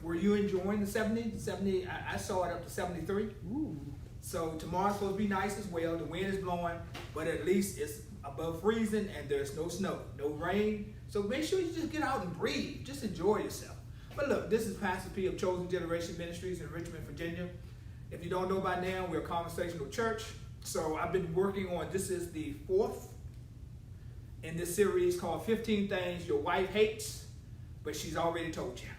Were you enjoying the 70? 70, I saw it up to 73. Ooh. So tomorrow's supposed to be nice as well. The wind is blowing, but at least it's above freezing and there's no snow, no rain. So make sure you just get out and breathe. Just enjoy yourself. But look, this is Pastor P of Chosen Generation Ministries in Richmond, Virginia. If you don't know by now, we're a conversational church. So I've been working on, this is the 4th in this series called 15 Things Your Wife Hates, but She's Already Told You.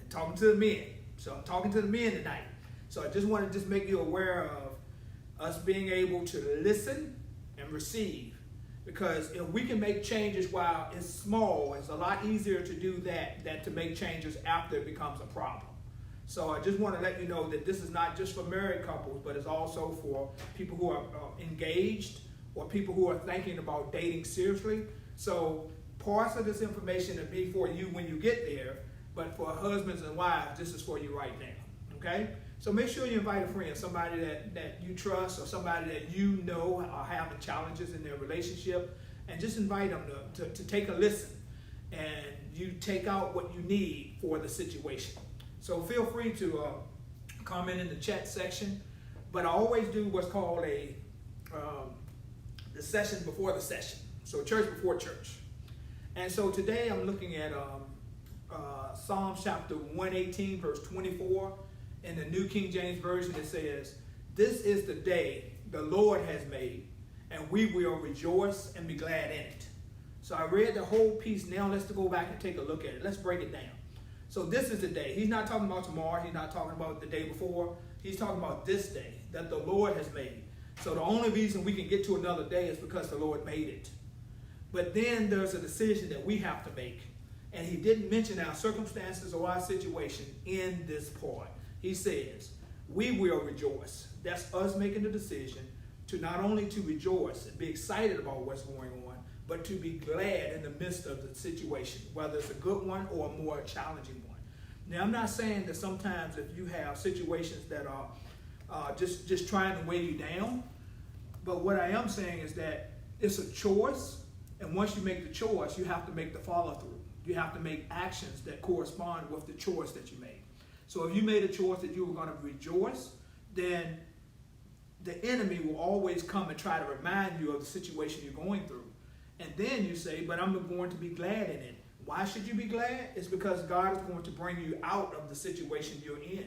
And talking to the men. So I'm talking to the men tonight. So I just want to just make you aware of us being able to listen and receive. Because if we can make changes while it's small, it's a lot easier to do that than to make changes after it becomes a problem. So I just want to let you know that this is not just for married couples, but it's also for people who are engaged or people who are thinking about dating seriously. So parts of this information will be for you when you get there, but for husbands and wives, this is for you right now, okay? So make sure you invite a friend, somebody that you trust or somebody that you know are having challenges in their relationship, and just invite them to take a listen, and you take out what you need for the situation. So feel free to comment in the chat section, but I always do what's called the session before the session. So church before church. And so today I'm looking at Psalms chapter 118, verse 24. In the New King James Version, it says, "This is the day the Lord has made, and we will rejoice and be glad in it." So I read the whole piece. Now let's go back and take a look at it. Let's break it down. So this is the day. He's not talking about tomorrow. He's not talking about the day before. He's talking about this day that the Lord has made. So the only reason we can get to another day is because the Lord made it. But then there's a decision that we have to make. And he didn't mention our circumstances or our situation in this part. He says, we will rejoice. That's us making the decision to not only to rejoice and be excited about what's going on, but to be glad in the midst of the situation, whether it's a good one or a more challenging one. Now, I'm not saying that sometimes if you have situations that are just trying to weigh you down, but what I am saying is that it's a choice, and once you make the choice, you have to make the follow-through. You have to make actions that correspond with the choice that you made. So if you made a choice that you were going to rejoice, then the enemy will always come and try to remind you of the situation you're going through. And then you say, but I'm going to be glad in it. Why should you be glad? It's because God is going to bring you out of the situation you're in.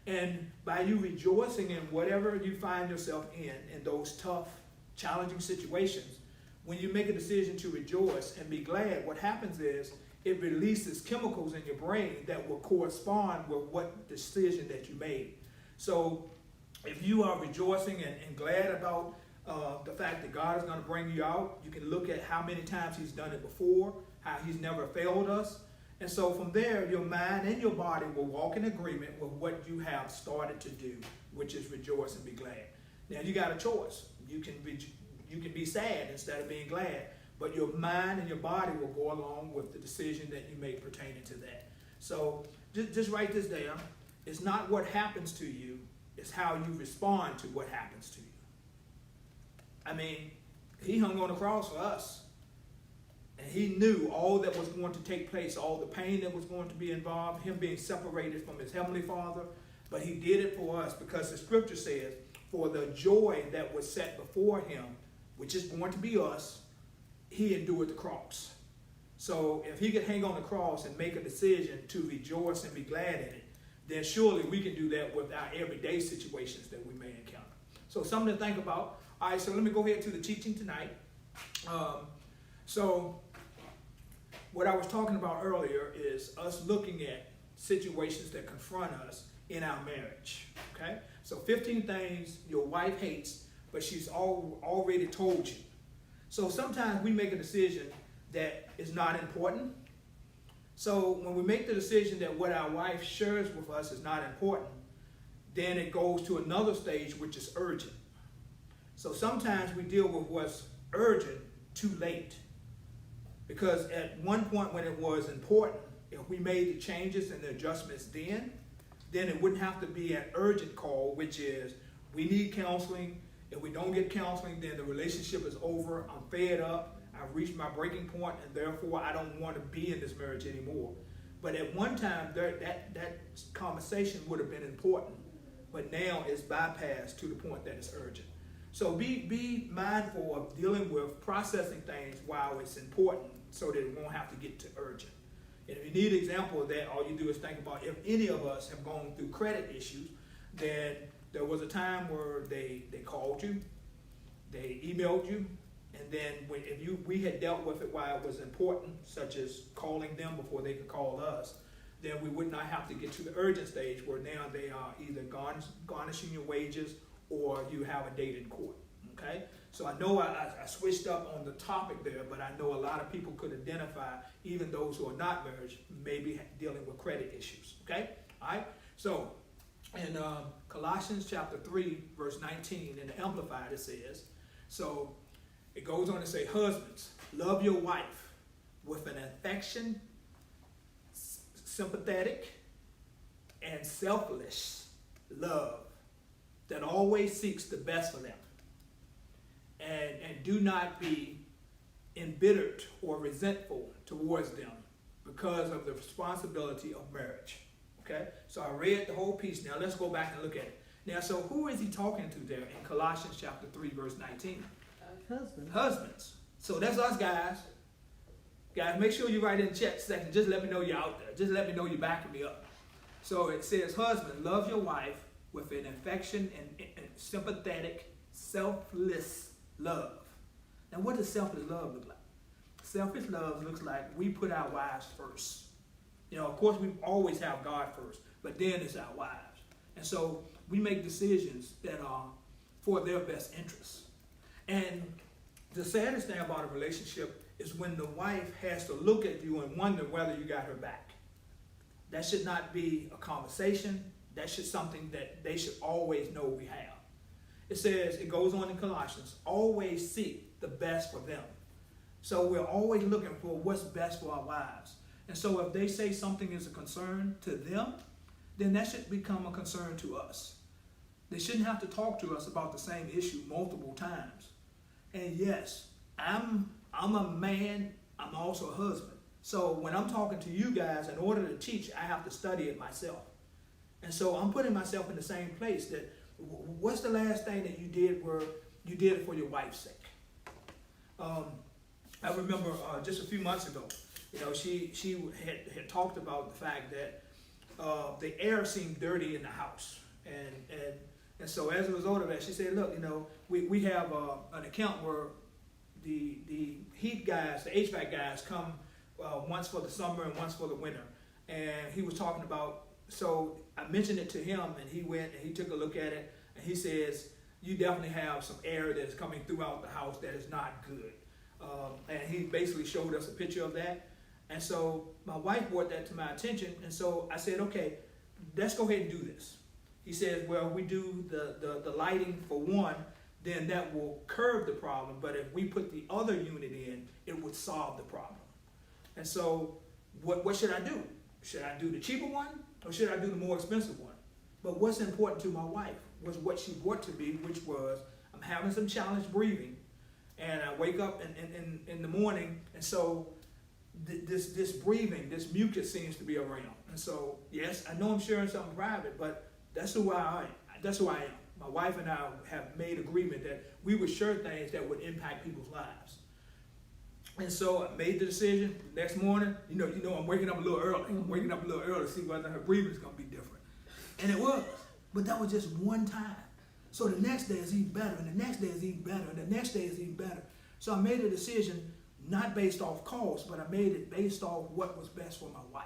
And by you rejoicing in whatever you find yourself in those tough, challenging situations, when you make a decision to rejoice and be glad, what happens is it releases chemicals in your brain that will correspond with what decision that you made. So if you are rejoicing and glad about the fact that God is going to bring you out, you can look at how many times he's done it before, how he's never failed us. And so from there, your mind and your body will walk in agreement with what you have started to do, which is rejoice and be glad. Now you got a choice. You can be sad instead of being glad, but your mind and your body will go along with the decision that you make pertaining to that. So just write this down. It's not what happens to you, it's how you respond to what happens to you. I mean, he hung on the cross for us. And he knew all that was going to take place, all the pain that was going to be involved, him being separated from his heavenly Father. But he did it for us because the scripture says, for the joy that was set before him, which is going to be us, he endured the cross. So if he could hang on the cross and make a decision to rejoice and be glad in it, then surely we can do that with our everyday situations that we may encounter. So something to think about. All right, so let me go ahead to the teaching tonight. So what I was talking about earlier is us looking at situations that confront us in our marriage, okay? So 15 things your wife hates, but she's already told you. So sometimes we make a decision that is not important. So when we make the decision that what our wife shares with us is not important, then it goes to another stage, which is urgent. So sometimes we deal with what's urgent too late. Because at one point when it was important, if we made the changes and the adjustments then it wouldn't have to be an urgent call, which is we need counseling. If we don't get counseling, then the relationship is over. I'm fed up. I've reached my breaking point, and therefore I don't want to be in this marriage anymore. But at one time, that conversation would have been important, but now it's bypassed to the point that it's urgent. So be mindful of dealing with processing things while it's important so that it won't have to get to urgent. And if you need an example of that, all you do is think about if any of us have gone through credit issues, then there was a time where they called you, they emailed you, and then we had dealt with it while it was important, such as calling them before they could call us, then we would not have to get to the urgent stage where now they are either garnishing your wages or you have a date in court. Okay? So I know I switched up on the topic there, but I know a lot of people could identify, even those who are not married, maybe dealing with credit issues. Okay? All right? So in Colossians chapter 3, verse 19, in the Amplified, it says, so it goes on to say, husbands, love your wife with an affection, sympathetic, and selfless love that always seeks the best for them. And do not be embittered or resentful towards them because of the responsibility of marriage. Okay? So I read the whole piece. Now let's go back and look at it. Now, so who is he talking to there in Colossians chapter 3, verse 19? Husbands. Husbands. So that's us guys. Guys, make sure you write in the chat section. Just let me know you're out there. Just let me know you're backing me up. So it says, husband, love your wife with an affection and sympathetic, selfless love. Now, what does selfless love look like? Selfish love looks like we put our wives first. You know, of course, we always have God first, but then it's our wives. And so we make decisions that are for their best interests. And the saddest thing about a relationship is when the wife has to look at you and wonder whether you got her back. That should not be a conversation. That should be something that they should always know we have. It says, it goes on in Colossians, always seek the best for them. So we're always looking for what's best for our wives. And so if they say something is a concern to them, then that should become a concern to us. They shouldn't have to talk to us about the same issue multiple times. And yes, I'm a man, I'm also a husband. So when I'm talking to you guys, in order to teach, I have to study it myself. And so I'm putting myself in the same place that, what's the last thing that you did where you did it for your wife's sake? I remember just a few months ago, you know, she had talked about the fact that the air seemed dirty in the house. And so as a result of that, she said, look, you know, we have an account where the heat guys, the HVAC guys come once for the summer and once for the winter. And he was talking about, so I mentioned it to him and he went and he took a look at it and he says, you definitely have some air that is coming throughout the house that is not good. And he basically showed us a picture of that. And so my wife brought that to my attention. And so I said, okay, let's go ahead and do this. He says, well, we do the lighting for one, then that will curb the problem. But if we put the other unit in, it would solve the problem. And so what should I do? Should I do the cheaper one or should I do the more expensive one? But what's important to my wife was what she brought to me, which was I'm having some challenge breathing. And I wake up in the morning, and so this breathing, this mucus seems to be around. And so, yes, I know I'm sharing something private, but that's who I am. That's who I am. My wife and I have made agreement that we would share things that would impact people's lives. And so I made the decision. The next morning, you know, I'm waking up a little early. I'm waking up a little early to see whether her breathing is going to be different. And it was. But that was just one time. So the next day is even better, and the next day is even better, and the next day is even better. So I made a decision not based off cost, but I made it based off what was best for my wife.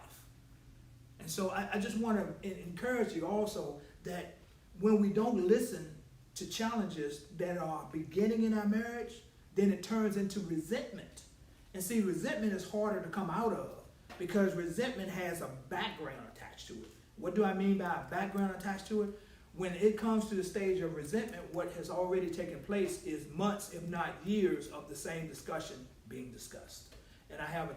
And so I just want to encourage you also that when we don't listen to challenges that are beginning in our marriage, then it turns into resentment. And see, resentment is harder to come out of because resentment has a background attached to it. What do I mean by a background attached to it? When it comes to the stage of resentment, what has already taken place is months, if not years, of the same discussion being discussed. And I have a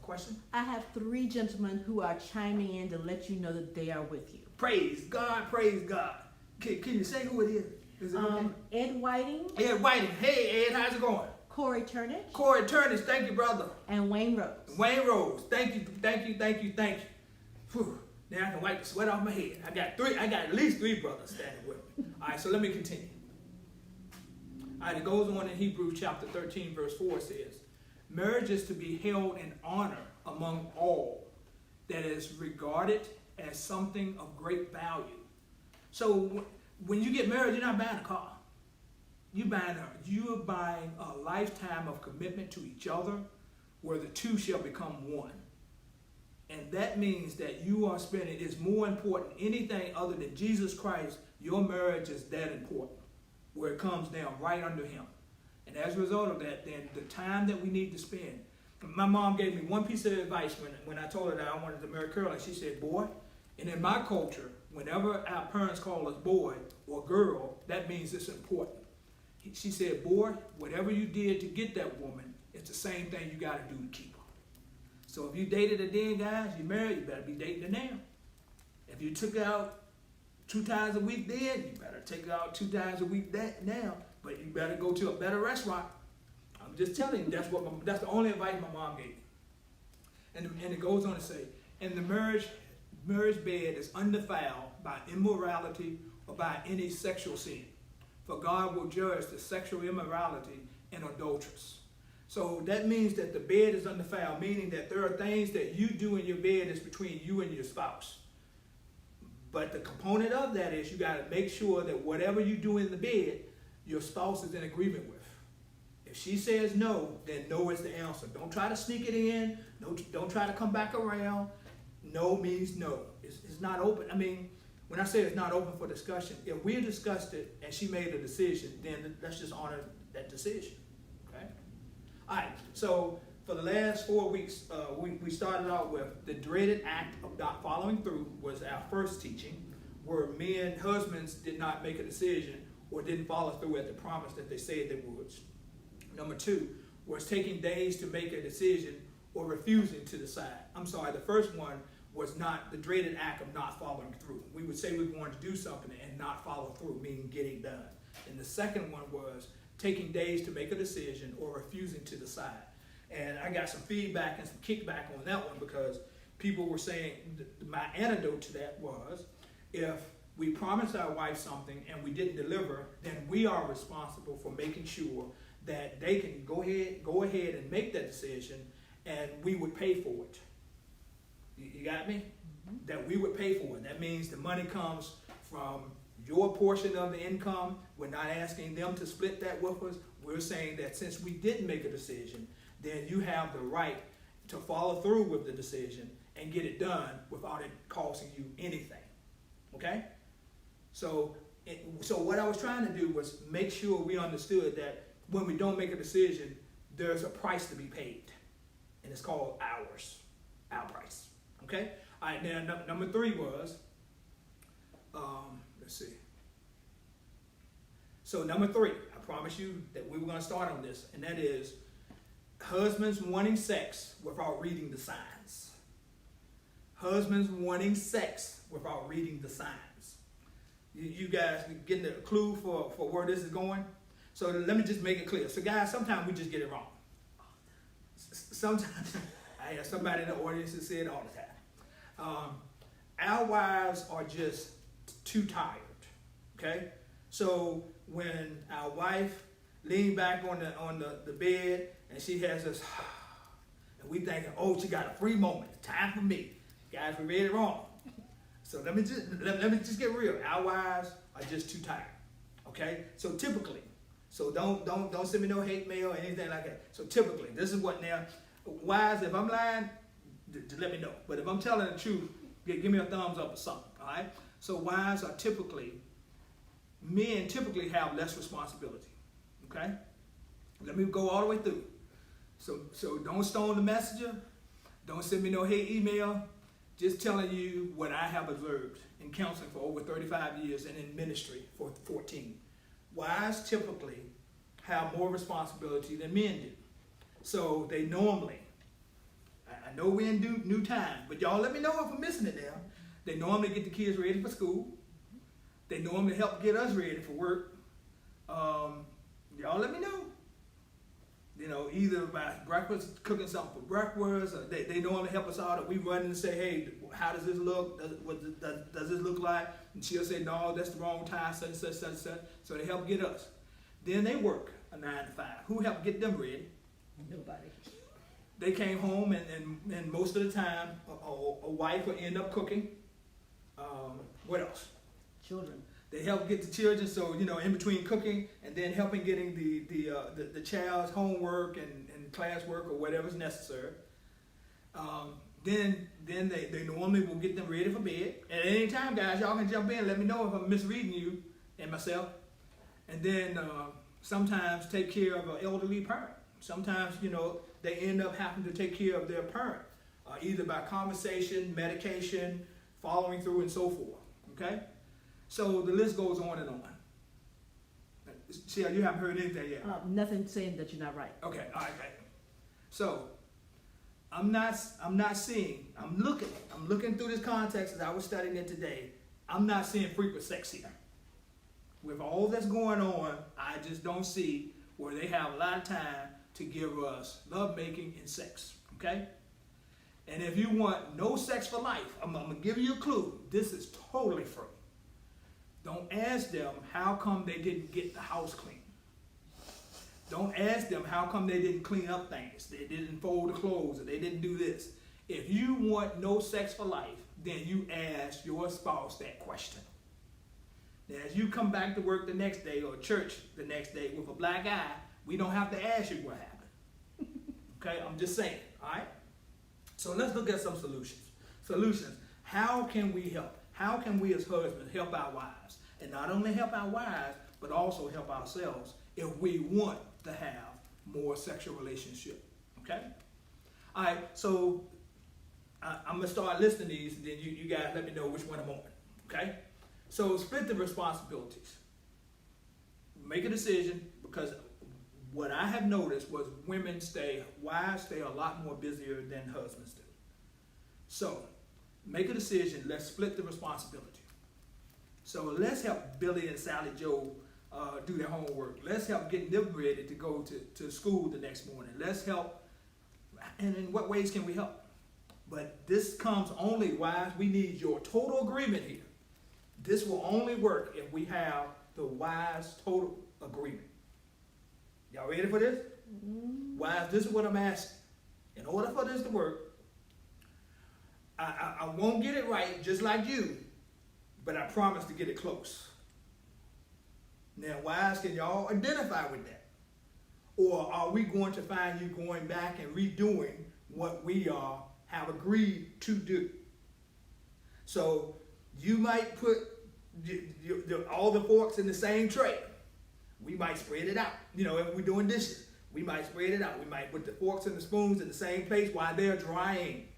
question. I have 3 gentlemen who are chiming in to let you know that they are with you. Praise God, praise God. Can you say who it is? Is it okay? Ed Whiting. Ed Whiting. Hey, Ed, how's it going? Corey Turnage. Corey Turnage, thank you, brother. And Wayne Rose. Wayne Rose, thank you. Whew. Now I can wipe the sweat off my head. I got at least 3 brothers standing with me. All right, so let me continue. All right, it goes on in Hebrews chapter 13, verse 4 says, marriage is to be held in honor among all, that is regarded as something of great value. So when you get married, you're not buying a car. You're buying a lifetime of commitment to each other, where the two shall become one. And that means that you are spending, it's more important than anything other than Jesus Christ. Your marriage is that important, where it comes down right under him. And as a result of that, then the time that we need to spend. My mom gave me one piece of advice when I told her that I wanted to marry Curly. She said, boy, and in my culture, whenever our parents call us boy or girl, that means it's important. She said, boy, whatever you did to get that woman, it's the same thing you got to do to keep her. So if you dated her then, guys, you married, you better be dating her now. If you took her out 2 times a week then, you better take her out 2 times a week now. But you better go to a better restaurant. I'm just telling you, that's the only advice my mom gave me. And it goes on to say, and the marriage bed is undefiled by immorality or by any sexual sin. For God will judge the sexual immorality and adulteress. So that means that the bed is undefiled, meaning that there are things that you do in your bed that's between you and your spouse. But the component of that is you got to make sure that whatever you do in the bed, your spouse is in agreement with. If she says no, then no is the answer. Don't try to sneak it in. No, don't try to come back around. No means no. It's not open. I mean, when I say it's not open for discussion, if we discussed it and she made a decision, then let's just honor that decision. Okay? All right. So for the last 4 weeks, we started out with the dreaded act of not following through was our first teaching, where men, husbands did not make a decision or didn't follow through at the promise that they said they would. Number 2 was taking days to make a decision or refusing to decide. I'm sorry, the first one was not the dreaded act of not following through. We would say we're going to do something and not follow through, meaning getting done. And the second one was taking days to make a decision or refusing to decide. And I got some feedback and some kickback on that one because people were saying, my antidote to that was, if we promised our wife something and we didn't deliver, then we are responsible for making sure that they can go ahead and make that decision, and we would pay for it. You got me? Mm-hmm. That we would pay for it. That means the money comes from your portion of the income. We're not asking them to split that with us. We're saying that since we didn't make a decision, then you have the right to follow through with the decision and get it done without it costing you anything. Okay? So what I was trying to do was make sure we understood that when we don't make a decision, there's a price to be paid. And it's called ours. Our price. Okay? All right, now number 3 was, let's see. So number 3, I promise you that we were going to start on this, and that is husbands wanting sex without reading the signs. Husbands wanting sex without reading the signs. You guys getting a clue for where this is going? So let me just make it clear. So guys, sometimes we just get it wrong. Sometimes, I have somebody in the audience that said it all the time. Our wives are just too tired, okay? So when our wife leans back on the bed and she has this, and we thinking, oh, she got a free moment, time for me. Guys, we read it wrong. So let me just get real. Our wives are just too tired, okay? So typically, so don't send me no hate mail or anything like that. So typically, this is what now, wives, if I'm lying, let me know. But if I'm telling the truth, give me a thumbs up or something, all right? So wives are men typically have less responsibility, okay? Let me go all the way through. So don't stone the messenger. Don't send me no hate email. Just telling you what I have observed in counseling for over 35 years and in ministry for 14. Wives typically have more responsibility than men do. So they normally, I know we're in new times, but y'all let me know if I'm missing it now. They normally get the kids ready for school. They normally help get us ready for work. Y'all let me know. You know, either by breakfast, cooking something for breakfast, or they normally help us out, or we run and say, hey, how does this look? Does this look like? And she'll say, no, that's the wrong time, such, such, such, such. So they help get us. Then they work a 9 to 5. Who helped get them ready? Nobody. They came home, and most of the time, a wife would end up cooking. What else? Children. They help get the children, so, you know, in between cooking and then helping getting the child's homework and classwork or whatever's necessary. Then they normally will get them ready for bed. And at any time, guys, y'all can jump in and let me know if I'm misreading you and myself. And then sometimes take care of an elderly parent. Sometimes, you know, they end up having to take care of their parent, either by conversation, medication, following through, and so forth. Okay? So the list goes on and on. See, you haven't heard anything yet. Nothing saying that you're not right. Okay, all right. So I'm looking through this context as I was studying it today. I'm not seeing frequent sex here. With all that's going on, I just don't see where they have a lot of time to give us love making and sex. Okay? And if you want no sex for life, I'm gonna give you a clue. This is totally free. Don't ask them how come they didn't get the house clean. Don't ask them how come they didn't clean up things. They didn't fold the clothes, or they didn't do this. If you want no sex for life, then you ask your spouse that question. Now, as you come back to work the next day or church the next day with a black eye, we don't have to ask you what happened. Okay, I'm just saying, all right? So let's look at some solutions. Solutions. How can we help? How can we as husbands help our wives? And not only help our wives, but also help ourselves if we want to have more sexual relationship. Okay? All right, so I'm going to start listing these, and then you guys let me know which one I'm on. Okay? So split the responsibilities. Make a decision, because what I have noticed was wives stay a lot more busier than husbands do. So make a decision. Let's split the responsibility. So let's help Billy and Sally Joe do their homework. Let's help get them ready to go to school the next morning. Let's help. And in what ways can we help? But this comes only, wives, we need your total agreement here. This will only work if we have the wives' total agreement. Y'all ready for this? Mm-hmm. Wives, this is what I'm asking. In order for this to work, I won't get it right just like you, but I promise to get it close. Now, wives, can y'all identify with that? Or are we going to find you going back and redoing what we have agreed to do? So you might put all the forks in the same tray. We might spread it out. You know, if we're doing dishes, we might spread it out. We might put the forks and the spoons in the same place while they're drying.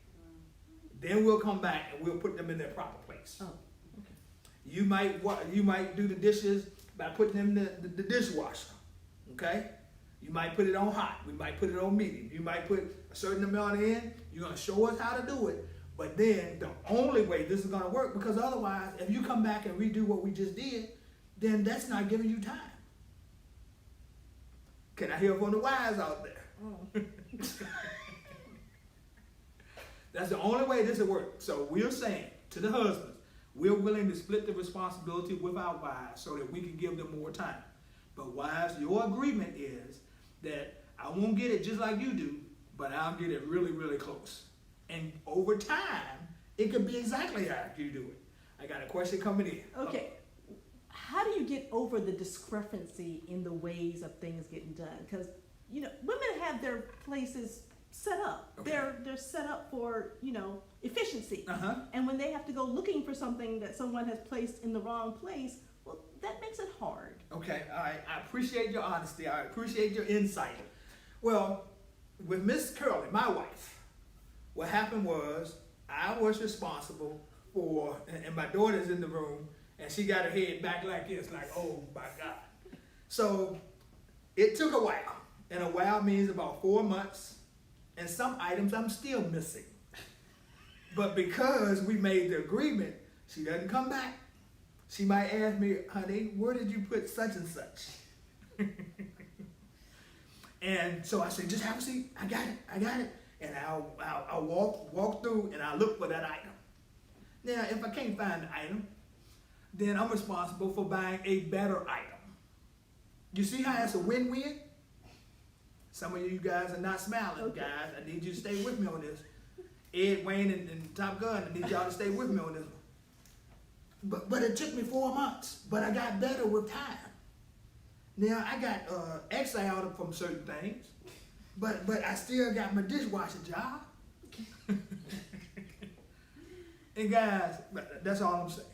Then we'll come back and we'll put them in their proper place. Oh, okay. You might do the dishes by putting them in the dishwasher. Okay? You might put it on hot. We might put it on medium. You might put a certain amount in. You're going to show us how to do it. But then the only way this is going to work, because otherwise, if you come back and redo what we just did, then that's not giving you time. Can I hear from the wives out there? Oh. That's the only way this will work. So we're saying to the husbands, we're willing to split the responsibility with our wives so that we can give them more time. But wives, your agreement is that I won't get it just like you do, but I'll get it really, really close. And over time, it could be exactly how you do it. I got a question coming in. Okay. How do you get over the discrepancy in the ways of things getting done? Because, you know, women have their places set up. Okay. They're set up for, you know, efficiency. Uh-huh. And when they have to go looking for something that someone has placed in the wrong place, well, that makes it hard. Okay, all right. I appreciate your honesty. I appreciate your insight. Well, with Miss Curley, my wife, what happened was I was responsible for, and my daughter's in the room, and she got her head back like this, like, oh my God. So it took a while, and a while means about 4 months, and some items I'm still missing. But because we made the agreement, she doesn't come back. She might ask me, honey, where did you put such and such? And so I said, just have a seat. I got it. And I'll walk through and I look for that item. Now, if I can't find the item, then I'm responsible for buying a better item. You see how it's a win-win? Some of you guys are not smiling, Okay. guys. I need you to stay with me on this. Ed, Wayne, and Top Gun, I need y'all to stay with me on this one. But it took me 4 months, but I got better with time. Now, I got exiled from certain things, but I still got my dishwasher job. And guys, that's all I'm saying.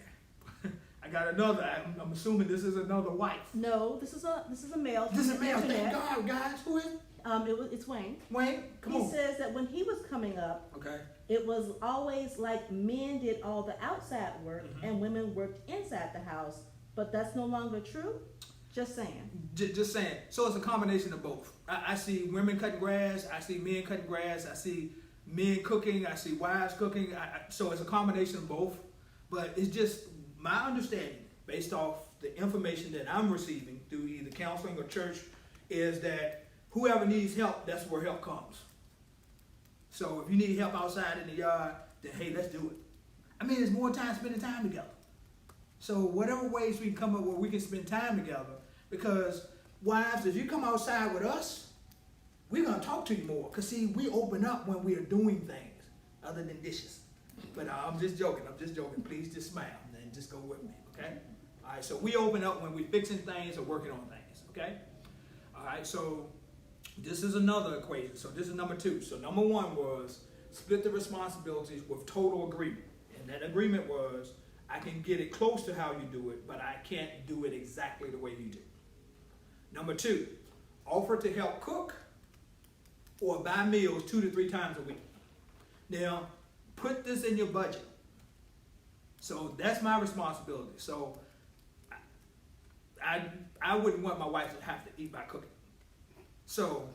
I got another. I'm assuming this is another wife. No, this is a male. This is a from the male. Thank internet. God, guys. Who is it? It's Wayne. Wayne, come He on. says that when he was coming up, Okay. it was always like men did all the outside work Mhm. and women worked inside the house, but that's no longer true. Just saying. Just saying. So it's a combination of both. I see women cutting grass. I see men cutting grass. I see men cooking. I see wives cooking. So it's a combination of both. But it's just my understanding, based off the information that I'm receiving through either counseling or church, is that whoever needs help, that's where help comes. So if you need help outside in the yard, then hey, let's do it. I mean, it's more time spending time together. So whatever ways we can come up where we can spend time together, because wives, if you come outside with us, we're gonna talk to you more. Cause see, we open up when we are doing things other than dishes. But I'm just joking. Please just smile and just go with me, okay? All right. So we open up when we're fixing things or working on things, okay? All right. So this is another equation. So this is number 2. So number 1 was split the responsibilities with total agreement, and that agreement was I can get it close to how you do it, but I can't do it exactly the way you do. Number 2, offer to help cook or buy meals 2 to 3 times a week. Now, put this in your budget. So that's my responsibility. So I wouldn't want my wife to have to eat by cooking. So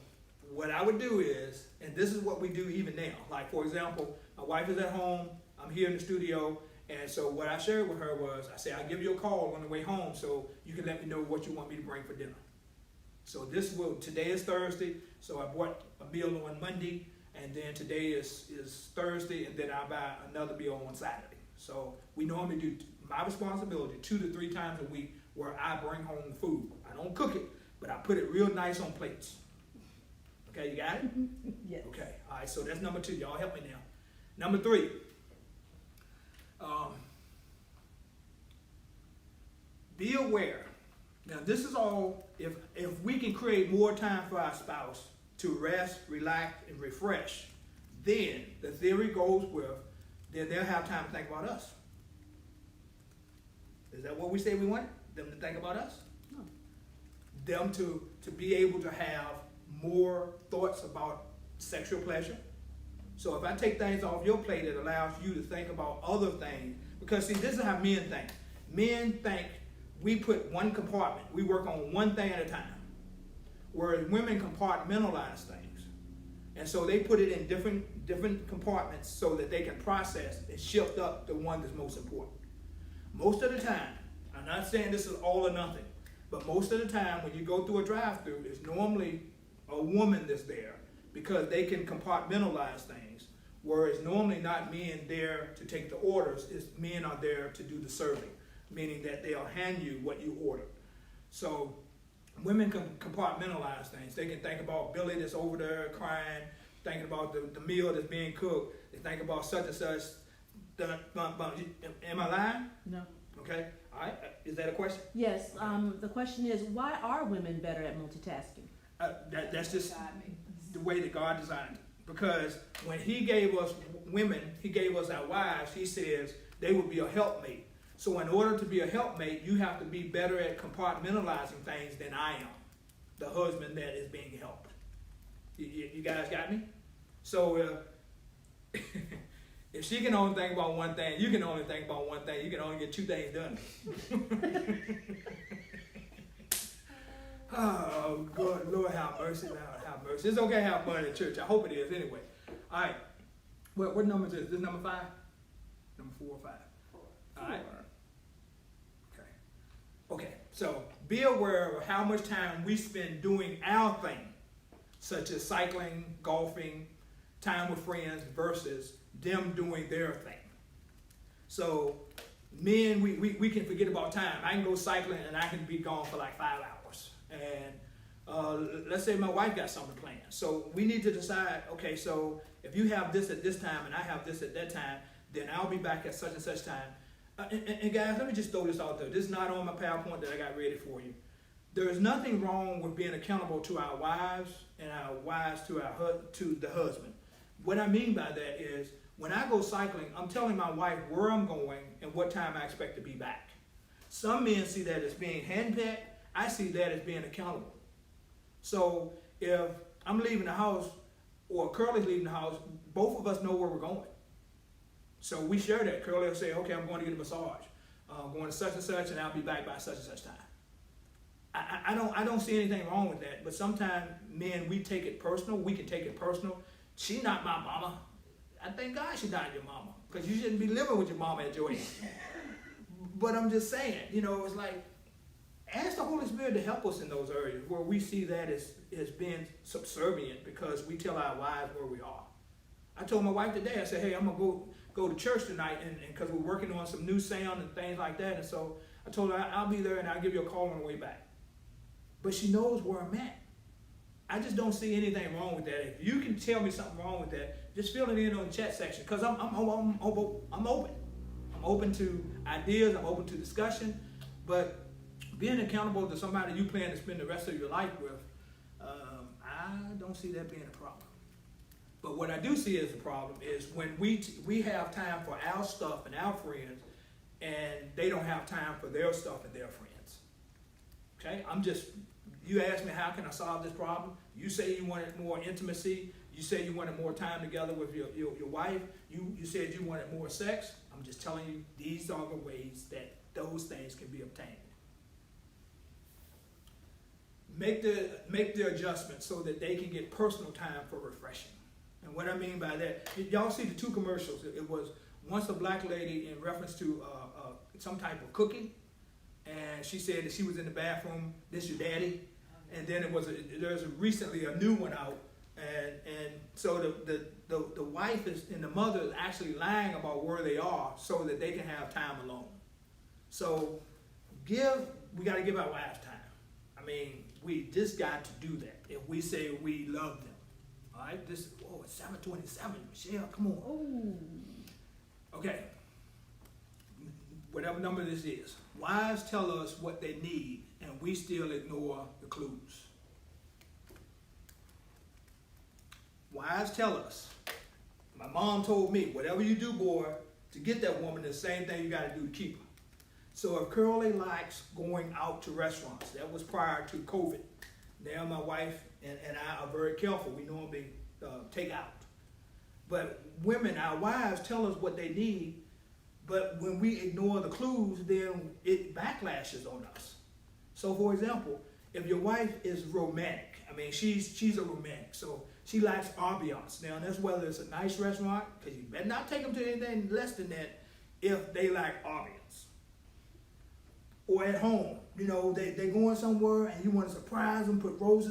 what I would do is, and this is what we do even now. Like for example, my wife is at home, I'm here in the studio, and so what I shared with her was, I said, I'll give you a call on the way home so you can let me know what you want me to bring for dinner. So today is Thursday, so I bought a meal on Monday, and then today is Thursday, and then I buy another meal on Saturday. So we normally do my responsibility 2 to 3 times a week where I bring home food. I don't cook it, but I put it real nice on plates. Okay, you got it? Yes. Okay, all right, so that's number 2. Y'all help me now. Number 3. Be aware. Now, this is all, if we can create more time for our spouse to rest, relax, and refresh, then the theory goes with, then they'll have time to think about us. Is that what we say we want? Them to think about us? No. Them to be able to have more thoughts about sexual pleasure. So if I take things off your plate, it allows you to think about other things. Because see, this is how men think. Men think we put one compartment. We work on one thing at a time. Whereas women compartmentalize things. And so they put it in different compartments so that they can process and shift up the one that's most important. Most of the time, I'm not saying this is all or nothing, but most of the time when you go through a drive-through, it's normally a woman that's there because they can compartmentalize things, whereas normally not men there to take the orders, it's men are there to do the serving, meaning that they'll hand you what you ordered. So women can compartmentalize things. They can think about Billy that's over there crying, thinking about the meal that's being cooked. They think about such and such. Am I lying? No. Okay. All right. Is that a question? Yes. The question is, why are women better at multitasking? That's just the way that God designed it. Because when He gave us women, He gave us our wives, He says they would be a helpmate. So in order to be a helpmate, you have to be better at compartmentalizing things than I am, the husband that is being helped. You guys got me? So if she can only think about one thing, you can only think about one thing. You can only get 2 things done. Oh, God, Lord, have mercy, Lord, have mercy. It's okay to have fun in church. I hope it is anyway. All right. What number is this? Is this number 5? Number 4 or 5? 4. All right. Okay, so be aware of how much time we spend doing our thing such as cycling, golfing, time with friends versus them doing their thing. So men, we can forget about time. I can go cycling and I can be gone for like 5 hours. And let's say my wife got something planned. So we need to decide, okay, so if you have this at this time and I have this at that time, then I'll be back at such and such time. And guys, let me just throw this out there. This is not on my PowerPoint that I got ready for you. There is nothing wrong with being accountable to our wives and our wives to the husband. What I mean by that is, when I go cycling, I'm telling my wife where I'm going and what time I expect to be back. Some men see that as being handpicked. I see that as being accountable. So if I'm leaving the house or Curly's leaving the house, both of us know where we're going. So we share that. Curly will say, okay, I'm going to get a massage. I'm going to such and such, and I'll be back by such and such time. I don't see anything wrong with that. But sometimes, men, we take it personal. We can take it personal. She not my mama. I thank God she's not your mama, because you shouldn't be living with your mama at your age. But I'm just saying, it's like, ask the Holy Spirit to help us in those areas where we see that as being subservient because we tell our wives where we are. I told my wife today, I said, hey, I'm going to go to church tonight, and because we're working on some new sound and things like that. And so I told her, I'll be there and I'll give you a call on the way back. But she knows where I'm at. I just don't see anything wrong with that. If you can tell me something wrong with that, just fill it in on the chat section, because I'm open. I'm open to ideas. I'm open to discussion. But being accountable to somebody you plan to spend the rest of your life with, I don't see that being a problem. But what I do see as a problem is when we have time for our stuff and our friends, and they don't have time for their stuff and their friends. Okay? You ask me, how can I solve this problem? You say you wanted more intimacy. You say you wanted more time together with your wife. You said you wanted more sex. I'm just telling you, these are the ways that those things can be obtained. Make the adjustments so that they can get personal time for refreshing. And what I mean by that, y'all see the two commercials. It was once a black lady in reference to some type of cooking, and she said that she was in the bathroom. This your daddy, and then there's recently a new one out, and so the wife and the mother is actually lying about where they are so that they can have time alone. So we got to give our wives time. I mean, we just got to do that if we say we love them. All right, it's 7:27. Michelle, come on. Oh. Okay. Whatever number this is, wives tell us what they need, and we still ignore the clues. Wives tell us. My mom told me, whatever you do, boy, to get that woman, the same thing you got to do to keep her. So if Curly likes going out to restaurants, that was prior to COVID. Now my wife and I are very careful. We normally take out. But women, our wives, tell us what they need, but when we ignore the clues, then it backlashes on us. So for example, if your wife is romantic, I mean, she's a romantic, so she likes ambiance. Now that's whether it's a nice restaurant, because you better not take them to anything less than that if they like ambiance. Or at home, they going somewhere and you want to surprise them, put rose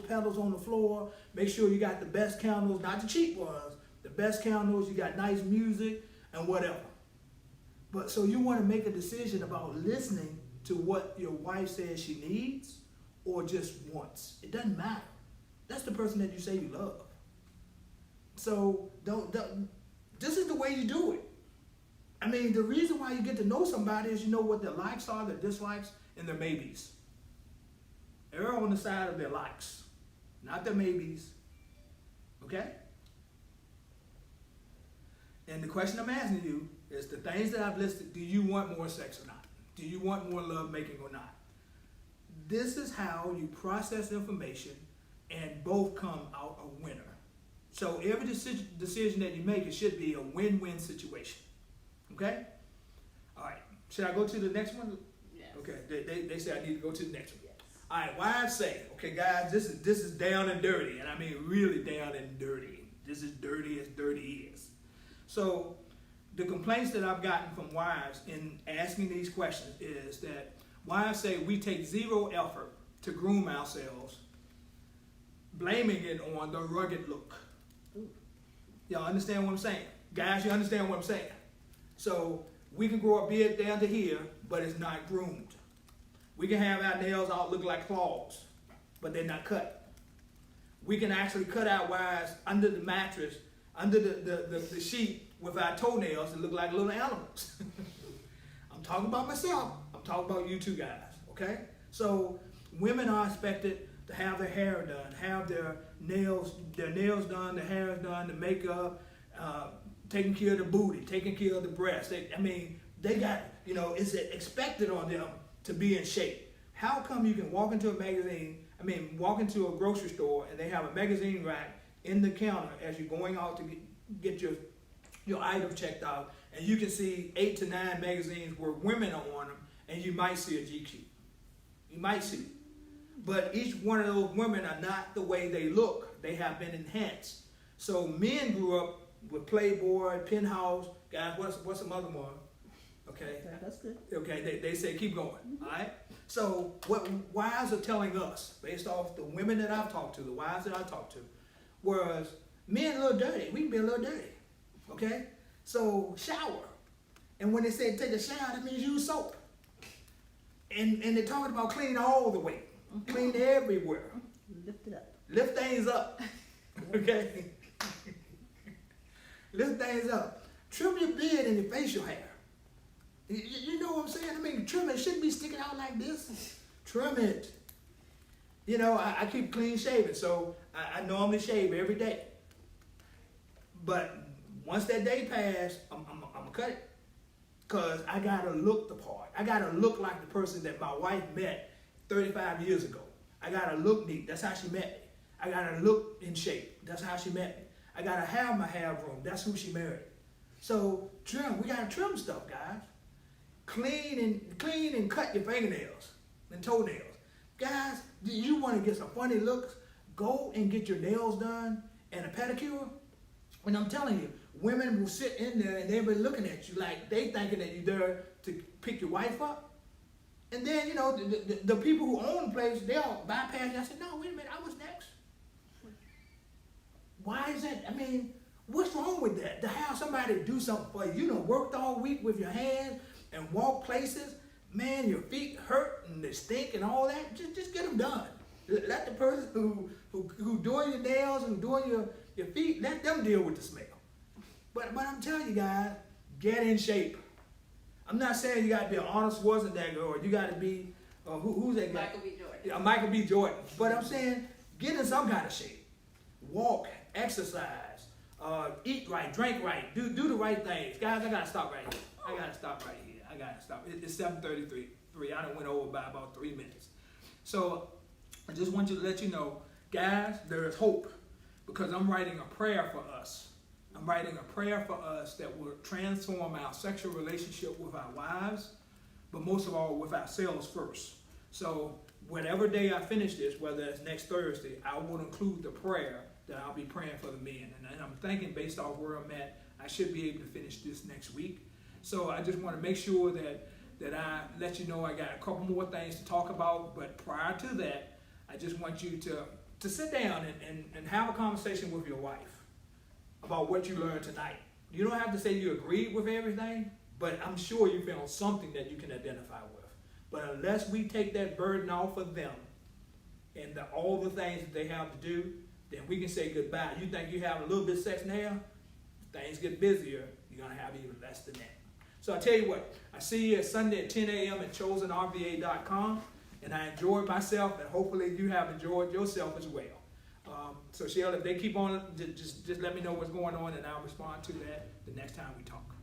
petals on the floor, make sure you got the best candles, not the cheap ones, the best candles, you got nice music and whatever. But so you want to make a decision about listening to what your wife says she needs or just wants. It doesn't matter. That's the person that you say you love. So this is the way you do it. I mean, the reason why you get to know somebody is you know what their likes are, their dislikes, and their maybes. They're on the side of their likes, not their maybes. Okay? And the question I'm asking you is the things that I've listed, do you want more sex or not? Do you want more love making or not? This is how you process information and both come out a winner. So every decision that you make, it should be a win-win situation. Okay? All right. Should I go to the next one? Yes. Okay. They say I need to go to the next one. Yes. All right. Wives say, okay, guys, this is down and dirty, and I mean really down and dirty. This is dirty as dirty is. So the complaints that I've gotten from wives in asking these questions is that wives say we take zero effort to groom ourselves blaming it on the rugged look. Ooh. Y'all understand what I'm saying? Guys, you understand what I'm saying? So we can grow a beard down to here, but it's not groomed. We can have our nails out look like claws, but they're not cut. We can actually cut our wires under the mattress, under the sheet with our toenails that look like little animals. I'm talking about myself. I'm talking about you two guys, okay? So women are expected to have their hair done, have their nails done, their hair done, the makeup, taking care of the booty, taking care of the breasts. They got, it's expected on them to be in shape. How come you can walk into walk into a grocery store and they have a magazine rack in the counter as you're going out to get your item checked out, and you can see 8 to 9 magazines where women are on them, and you might see a GQ. You might see it. But each one of those women are not the way they look. They have been enhanced. So men grew up with Playboy, Penthouse. Guys, what's some other one? Okay. That's good. Okay, they say keep going. All right. So what wives are telling us, based off the women that I've talked to, the wives that I talked to, was men a little dirty. We can be a little dirty. Okay. So shower, and when they say take a shower, that means use soap. And they're talking about clean all the way, clean everywhere. Lift it up. Lift things up. Okay. Lift things up. Trim your beard and your facial hair. You know what I'm saying? Trim it. It shouldn't be sticking out like this. Trim it. I keep clean shaven, so I normally shave every day. But once that day passes, I'm gonna cut it. Because I gotta look the part. I gotta look like the person that my wife met 35 years ago. I gotta look neat. That's how she met me. I gotta look in shape. That's how she met me. I gotta have my hair groomed. That's who she married. So trim. We gotta trim stuff, guys. Clean and cut your fingernails and toenails. Guys, do you want to get some funny looks? Go and get your nails done and a pedicure. And I'm telling you, women will sit in there and they'll be looking at you like they thinking that you're there to pick your wife up. And then, the people who own the place, they'll bypass you. I said, no, wait a minute, I was next. Why is that? What's wrong with that? To have somebody do something for you. You done worked all week with your hands and walk places. Man, your feet hurt and they stink and all that. Just get them done. Let the person who doing your nails and doing your feet, let them deal with the smell. But I'm telling you guys, get in shape. I'm not saying you got to be an Arnold Schwarzenegger or you got to be, who's that guy? Michael B. Jordan. Yeah, Michael B. Jordan. But I'm saying, get in some kind of shape. Walk, exercise, eat right, drink right, do the right things. Guys, I got to stop right here. I got to stop. It's 7:33. I done went over by about 3 minutes. So I just want you to let you know, guys, there is hope because I'm writing a prayer for us. I'm writing a prayer for us that will transform our sexual relationship with our wives, but most of all with ourselves first. So whatever day I finish this, whether it's next Thursday, I will include the prayer that I'll be praying for the men. And I'm thinking based off where I'm at, I should be able to finish this next week. So I just want to make sure that I let you know I got a couple more things to talk about. But prior to that, I just want you to sit down and have a conversation with your wife about what you learned tonight. You don't have to say you agreed with everything, but I'm sure you found something that you can identify with. But unless we take that burden off of them and all the things that they have to do, then we can say goodbye. You think you have a little bit of sex now? Things get busier, you're going to have even less than that. So I tell you what, I see you Sunday at 10 a.m. at ChosenRVA.com, and I enjoyed myself, and hopefully you have enjoyed yourself as well. So Shell, if they keep on, just let me know what's going on, and I'll respond to that the next time we talk.